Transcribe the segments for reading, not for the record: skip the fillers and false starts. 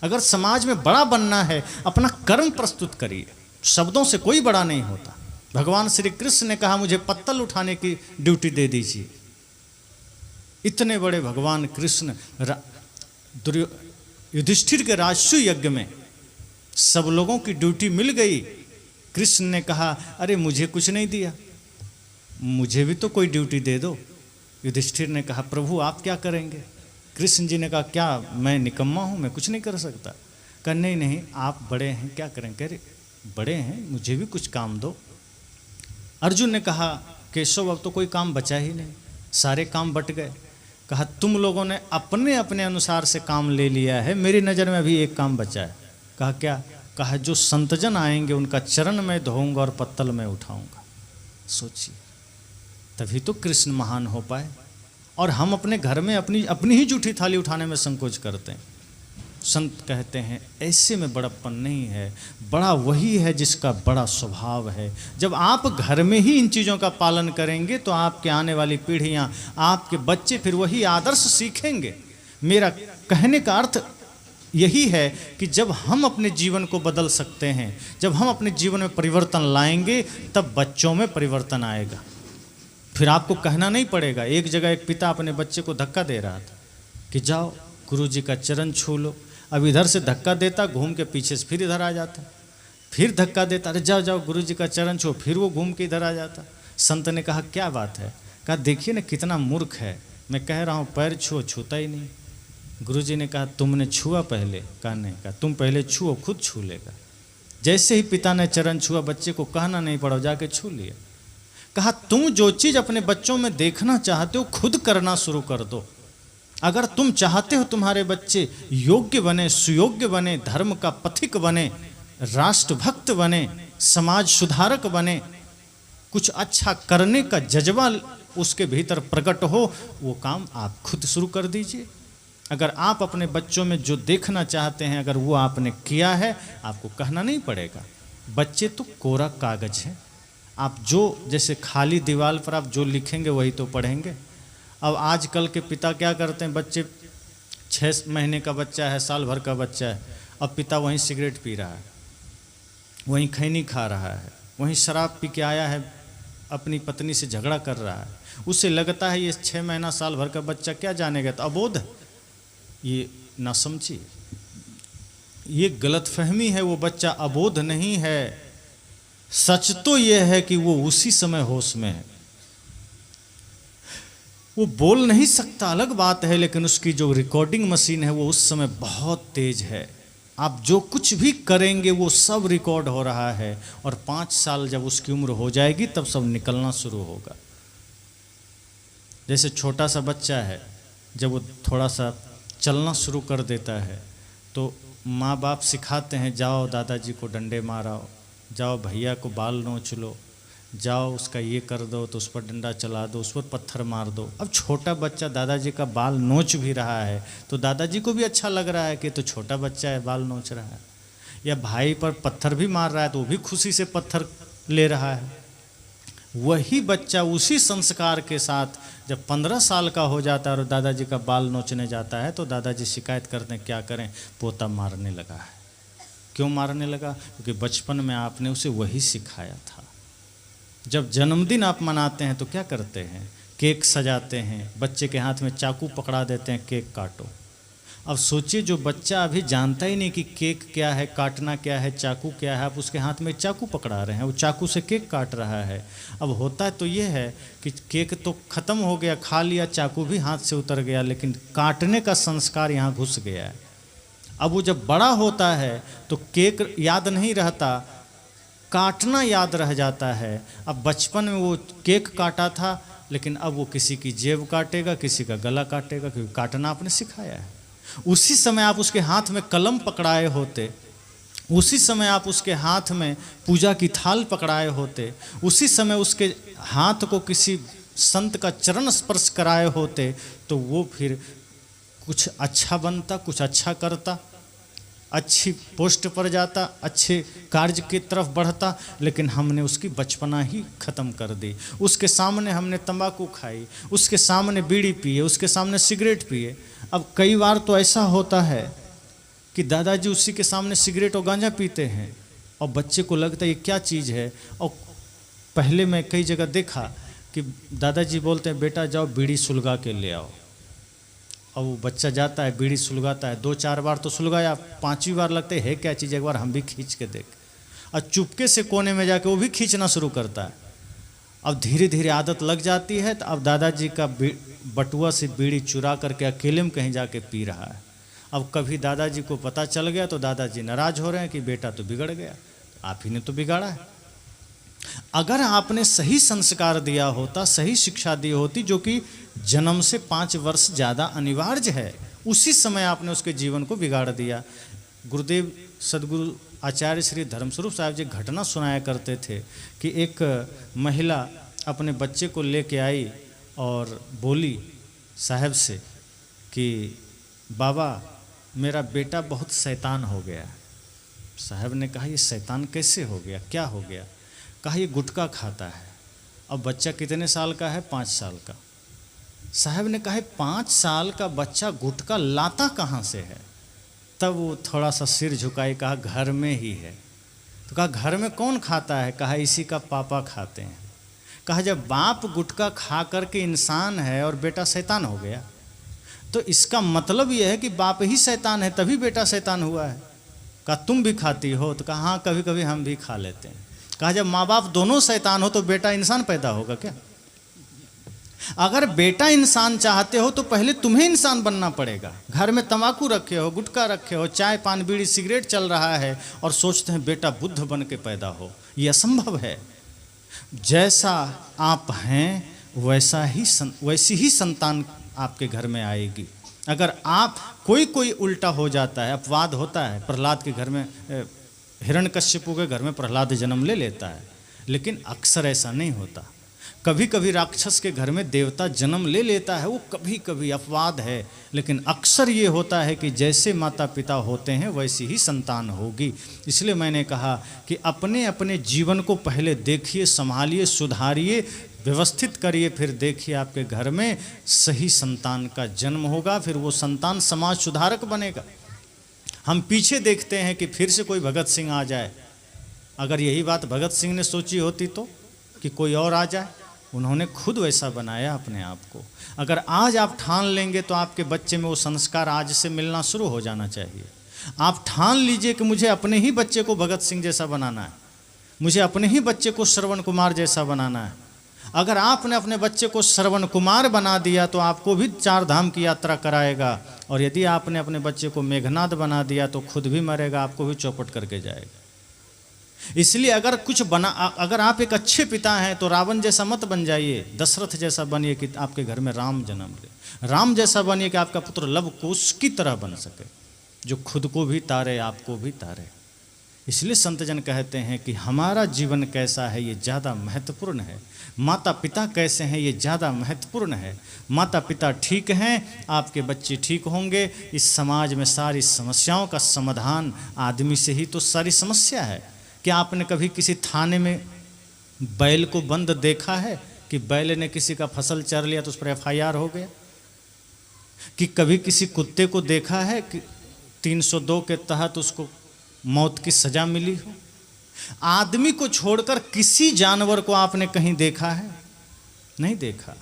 अगर समाज में बड़ा बनना है, अपना कर्म प्रस्तुत करिए, शब्दों से कोई बड़ा नहीं होता। भगवान श्री कृष्ण ने कहा मुझे पत्तल उठाने की ड्यूटी दे दीजिए। इतने बड़े भगवान कृष्ण युधिष्ठिर के राजसू यज्ञ में सब लोगों की ड्यूटी मिल गई। कृष्ण ने कहा अरे मुझे कुछ नहीं दिया, मुझे भी तो कोई ड्यूटी दे दो। युधिष्ठिर ने कहा प्रभु आप क्या करेंगे? कृष्ण जी ने कहा क्या मैं निकम्मा हूँ, मैं कुछ नहीं कर सकता? कहा नहीं नहीं आप बड़े हैं, क्या करें? कह रहे बड़े हैं, मुझे भी कुछ काम दो। अर्जुन ने कहा केशव अब तो कोई काम बचा ही नहीं, सारे काम बट गए। कहा तुम लोगों ने अपने अपने अनुसार से काम ले लिया है, मेरी नज़र में अभी एक काम बचा है। कहा क्या? कहा जो संतजन आएंगे उनका चरण में धोऊंगा और पत्तल में उठाऊंगा। सोचिए, तभी तो कृष्ण महान हो पाए। और हम अपने घर में अपनी ही जूठी थाली उठाने में संकोच करते हैं। संत कहते हैं ऐसे में बड़प्पन नहीं है, बड़ा वही है जिसका बड़ा स्वभाव है। जब आप घर में ही इन चीज़ों का पालन करेंगे तो आपके आने वाली पीढ़ियां, आपके बच्चे फिर वही आदर्श सीखेंगे। मेरा कहने का अर्थ यही है कि जब हम अपने जीवन को बदल सकते हैं, जब हम अपने जीवन में परिवर्तन लाएंगे, तब बच्चों में परिवर्तन आएगा। फिर आपको कहना नहीं पड़ेगा। एक जगह एक पिता अपने बच्चे को धक्का दे रहा था कि जाओ गुरुजी का चरण छू लो। अब इधर से धक्का देता, घूम के पीछे से फिर इधर आ जाता, फिर धक्का देता, अरे जाओ जाओ गुरुजी का चरण छू, फिर वो घूम के इधर आ जाता। संत ने कहा क्या बात है? कहा देखिए ना कितना मूर्ख है, मैं कह रहा हूँ पैर छुओ, छूता ही नहीं। गुरुजी ने कहा तुमने छुआ पहले? कहा नहीं। कहा तुम पहले छुओ, खुद छू लेगा। जैसे ही पिता ने चरण छुआ, बच्चे को कहना नहीं पड़ा, जाके छू लिया। कहा तुम जो चीज़ अपने बच्चों में देखना चाहते हो खुद करना शुरू कर दो। अगर तुम चाहते हो तुम्हारे बच्चे योग्य बने, सुयोग्य बने, धर्म का पथिक बने, राष्ट्रभक्त बने, समाज सुधारक बने, कुछ अच्छा करने का जज्बा उसके भीतर प्रकट हो, वो काम आप खुद शुरू कर दीजिए। अगर आप अपने बच्चों में जो देखना चाहते हैं, अगर वो आपने किया है, आपको कहना नहीं पड़ेगा। बच्चे तो कोरा कागज है, आप जो जैसे खाली दीवार पर आप जो लिखेंगे वही तो पढ़ेंगे। अब आजकल के पिता क्या करते हैं, बच्चे 6 महीने का बच्चा है, साल भर का बच्चा है, अब पिता वहीं सिगरेट पी रहा है, वहीं खैनी खा रहा है, वहीं शराब पी के आया है, अपनी पत्नी से झगड़ा कर रहा है। उसे लगता है ये 6 महीना साल भर का बच्चा क्या जानेगा, तो अबोध है, ये ना समझिए, ये गलतफहमी है। वो बच्चा अबोध नहीं है, सच तो ये है कि वो उसी समय होश में है। वो बोल नहीं सकता अलग बात है, लेकिन उसकी जो रिकॉर्डिंग मशीन है वो उस समय बहुत तेज है। आप जो कुछ भी करेंगे वो सब रिकॉर्ड हो रहा है, और 5 साल जब उसकी उम्र हो जाएगी तब सब निकलना शुरू होगा। जैसे छोटा सा बच्चा है, जब वो थोड़ा सा चलना शुरू कर देता है तो माँ बाप सिखाते हैं जाओ दादाजी को डंडे मारो, जाओ भैया को बाल नोच लो, जाओ उसका ये कर दो, तो उस पर डंडा चला दो, उस पर पत्थर मार दो। अब छोटा बच्चा दादाजी का बाल नोच भी रहा है तो दादाजी को भी अच्छा लग रहा है कि तो छोटा बच्चा है बाल नोच रहा है, या भाई पर पत्थर भी मार रहा है तो वो भी खुशी से पत्थर ले रहा है। वही बच्चा उसी संस्कार के साथ जब 15 साल का हो जाता है और दादाजी का बाल नोचने जाता है तो दादाजी शिकायत करते हैं क्या करें, पोता मारने लगा है। क्यों मारने लगा? क्योंकि बचपन में आपने उसे वही सिखाया था। जब जन्मदिन आप मनाते हैं तो क्या करते हैं, केक सजाते हैं, बच्चे के हाथ में चाकू पकड़ा देते हैं, केक काटो। अब सोचिए जो बच्चा अभी जानता ही नहीं कि केक क्या है, काटना क्या है, चाकू क्या है, आप उसके हाथ में चाकू पकड़ा रहे हैं, वो चाकू से केक काट रहा है। अब होता तो ये है कि केक तो ख़त्म हो गया, खा लिया, चाकू भी हाथ से उतर गया, लेकिन काटने का संस्कार यहाँ घुस गया है। अब वो जब बड़ा होता है तो केक याद नहीं रहता, काटना याद रह जाता है। अब बचपन में वो केक काटा था, लेकिन अब वो किसी की जेब काटेगा, किसी का गला काटेगा, क्योंकि काटना आपने सिखाया है। उसी समय आप उसके हाथ में कलम पकड़ाए होते, उसी समय आप उसके हाथ में पूजा की थाल पकड़ाए होते, उसी समय उसके हाथ को किसी संत का चरण स्पर्श कराए होते, तो वो फिर कुछ अच्छा बनता, कुछ अच्छा करता, अच्छी पोस्ट पर जाता, अच्छे कार्य की तरफ बढ़ता। लेकिन हमने उसकी बचपना ही ख़त्म कर दी। उसके सामने हमने तंबाकू खाई, उसके सामने बीड़ी पिए, उसके सामने सिगरेट पिए। अब कई बार तो ऐसा होता है कि दादाजी उसी के सामने सिगरेट और गांजा पीते हैं और बच्चे को लगता है ये क्या चीज़ है। और पहले मैं कई जगह देखा कि दादाजी बोलते हैं बेटा जाओ बीड़ी सुलगा के ले आओ, और वो बच्चा जाता है बीड़ी सुलगाता है, 2-4 बार तो सुलगाया, 5वीं बार लगता है क्या चीज़, एक बार हम भी खींच के देख, और चुपके से कोने में जाके वो भी खींचना शुरू करता है। अब धीरे धीरे आदत लग जाती है, तो अब दादाजी का बटुआ से बीड़ी चुरा करके अकेले में कहीं जाके पी रहा है। अब कभी दादाजी को पता चल गया तो दादाजी नाराज हो रहे हैं कि बेटा तो बिगड़ गया, आप ही ने तो बिगाड़ा है। अगर आपने सही संस्कार दिया होता, सही शिक्षा दी होती, जो कि जन्म से 5 वर्ष ज़्यादा अनिवार्य है, उसी समय आपने उसके जीवन को बिगाड़ दिया। गुरुदेव सदगुरु आचार्य श्री धर्मस्वरूप साहब जी घटना सुनाया करते थे कि एक महिला अपने बच्चे को लेके आई और बोली साहब से कि बाबा मेरा बेटा बहुत शैतान हो गया। साहब ने कहा ये शैतान कैसे हो गया, क्या हो गया? कहा ये गुटखा खाता है। अब बच्चा कितने साल का है? 5 साल का। साहब ने कहा 5 साल का बच्चा गुटखा लाता कहाँ से है? तब वो थोड़ा सा सिर झुकाए, कहा घर में ही है। तो कहा घर में कौन खाता है? कहा इसी का पापा खाते हैं। कहा जब बाप गुटखा खा करके इंसान है और बेटा शैतान हो गया, तो इसका मतलब यह है कि बाप ही शैतान है, तभी बेटा शैतान हुआ है। कहा तुम भी खाती हो? तो कहा हाँ कभी कभी हम भी खा लेते हैं। कहा जब माँ बाप दोनों शैतान हो तो बेटा इंसान पैदा होगा क्या? अगर बेटा इंसान चाहते हो तो पहले तुम्हें इंसान बनना पड़ेगा। घर में तंबाकू रखे हो, गुटखा रखे हो, चाय पान बीड़ी सिगरेट चल रहा है और सोचते हैं बेटा बुद्ध बन के पैदा हो, ये असंभव है। जैसा आप हैं वैसी ही संतान आपके घर में आएगी। अगर आप कोई उल्टा हो जाता है, अपवाद होता है, प्रहलाद के घर में हिरण्यकश्यपु के घर में प्रहलाद जन्म ले लेता है, लेकिन अक्सर ऐसा नहीं होता। कभी कभी राक्षस के घर में देवता जन्म ले लेता है, वो कभी कभी अपवाद है, लेकिन अक्सर ये होता है कि जैसे माता पिता होते हैं वैसी ही संतान होगी। इसलिए मैंने कहा कि अपने अपने जीवन को पहले देखिए, संभालिए, सुधारिए, व्यवस्थित करिए, फिर देखिए आपके घर में सही संतान का जन्म होगा, फिर वो संतान समाज सुधारक बनेगा। हम पीछे देखते हैं कि फिर से कोई भगत सिंह आ जाए। अगर यही बात भगत सिंह ने सोची होती तो कि कोई और आ जाए, उन्होंने खुद वैसा बनाया अपने आप को। अगर आज आप ठान लेंगे तो आपके बच्चे में वो संस्कार आज से मिलना शुरू हो जाना चाहिए। आप ठान लीजिए कि मुझे अपने ही बच्चे को भगत सिंह जैसा बनाना है, मुझे अपने ही बच्चे को श्रवण कुमार जैसा बनाना है। अगर आपने अपने बच्चे को श्रवण कुमार बना दिया तो आपको भी 4 धाम की यात्रा कराएगा, और यदि आपने अपने बच्चे को मेघनाद बना दिया तो खुद भी मरेगा, आपको भी चौपट करके जाएगा। इसलिए अगर आप एक अच्छे पिता हैं तो रावण जैसा मत बन जाइए, दशरथ जैसा बनिए कि आपके घर में राम जन्म ले। राम जैसा बनिए कि आपका पुत्र लव कुश की तरह बन सके, जो खुद को भी तारे, आपको भी तारे। इसलिए संतजन कहते हैं कि हमारा जीवन कैसा है ये ज़्यादा महत्वपूर्ण है, माता पिता कैसे हैं ये ज़्यादा महत्वपूर्ण है। माता पिता ठीक हैं, आपके बच्चे ठीक होंगे। इस समाज में सारी समस्याओं का समाधान आदमी से ही तो सारी समस्या है। क्या आपने कभी किसी थाने में बैल को बंद देखा है कि बैल ने किसी का फसल चर लिया तो उस पर FIR हो गया? कि कभी किसी कुत्ते को देखा है कि 302 के तहत उसको मौत की सजा मिली हो? आदमी को छोड़कर किसी जानवर को आपने कहीं देखा है? नहीं देखा।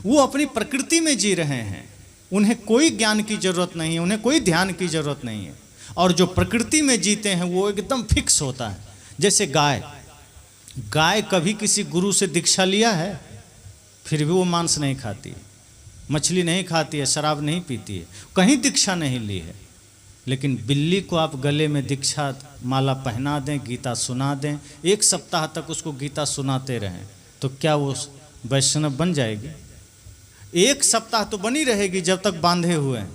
वो अपनी प्रकृति में जी रहे हैं, उन्हें कोई ज्ञान की जरूरत नहीं है, उन्हें कोई ध्यान की जरूरत नहीं है। और जो प्रकृति में जीते हैं वो एकदम फिक्स होता है। जैसे गाय कभी किसी गुरु से दीक्षा लिया है, फिर भी वो मांस नहीं खाती है, मछली नहीं खाती है, शराब नहीं पीती है, कहीं दीक्षा नहीं ली है। लेकिन बिल्ली को आप गले में दीक्षा माला पहना दें, गीता सुना दें, 1 सप्ताह तक उसको गीता सुनाते रहें, तो क्या वो वैष्णव बन जाएगी? 1 सप्ताह तो बनी रहेगी जब तक बांधे हुए हैं,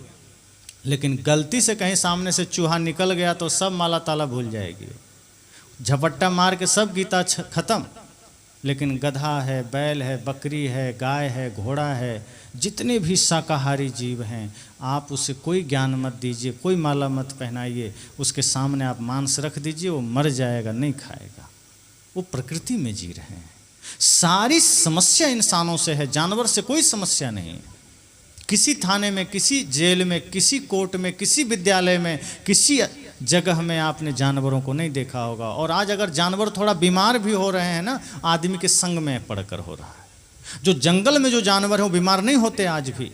लेकिन गलती से कहीं सामने से चूहा निकल गया तो सब माला ताला भूल जाएगी, झपट्टा मार के सब गीता खत्म। लेकिन गधा है, बैल है, बकरी है, गाय है, घोड़ा है, जितने भी शाकाहारी जीव हैं, आप उसे कोई ज्ञान मत दीजिए, कोई माला मत पहनाइए, उसके सामने आप मांस रख दीजिए, वो मर जाएगा, नहीं खाएगा। वो प्रकृति में जी रहे हैं। सारी समस्या इंसानों से है, जानवर से कोई समस्या नहीं है। किसी थाने में, किसी जेल में, किसी कोर्ट में, किसी विद्यालय में, किसी जगह में आपने जानवरों को नहीं देखा होगा। और आज अगर जानवर थोड़ा बीमार भी हो रहे हैं ना, आदमी के संग में पड़कर हो रहा है। जो जंगल में जो जानवर हैं वो बीमार नहीं होते आज भी।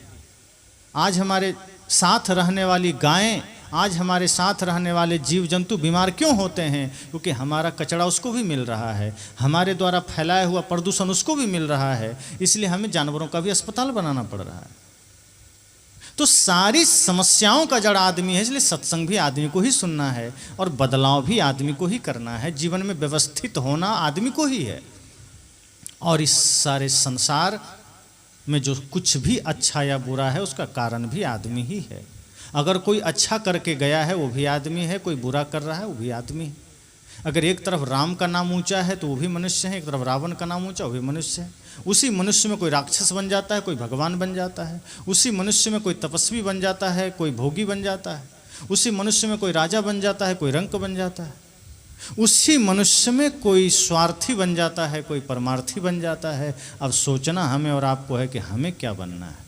आज हमारे साथ रहने वाली गायें, आज हमारे साथ रहने वाले जीव जंतु बीमार क्यों होते हैं? क्योंकि हमारा कचरा उसको भी मिल रहा है, हमारे द्वारा फैलाया हुआ प्रदूषण उसको भी मिल रहा है, इसलिए हमें जानवरों का भी अस्पताल बनाना पड़ रहा है। तो सारी समस्याओं का जड़ आदमी है, इसलिए सत्संग भी आदमी को ही सुनना है और बदलाव भी आदमी को ही करना है। जीवन में व्यवस्थित होना आदमी को ही है। और इस सारे संसार में जो कुछ भी अच्छा या बुरा है उसका कारण भी आदमी ही है। अगर कोई अच्छा करके गया है वो भी आदमी है, कोई बुरा कर रहा है वो भी आदमी है। अगर एक तरफ राम का नाम ऊंचा है तो वो भी मनुष्य है, एक तरफ रावण का नाम ऊंचा वो भी मनुष्य है। उसी मनुष्य में कोई राक्षस बन जाता है, कोई भगवान बन जाता है। उसी मनुष्य में कोई तपस्वी बन जाता है, कोई भोगी बन जाता है। उसी मनुष्य में कोई राजा बन जाता है, कोई रंक बन जाता है। उसी मनुष्य में कोई स्वार्थी बन जाता है, कोई परमार्थी बन जाता है। अब सोचना हमें और आपको है कि हमें क्या बनना है।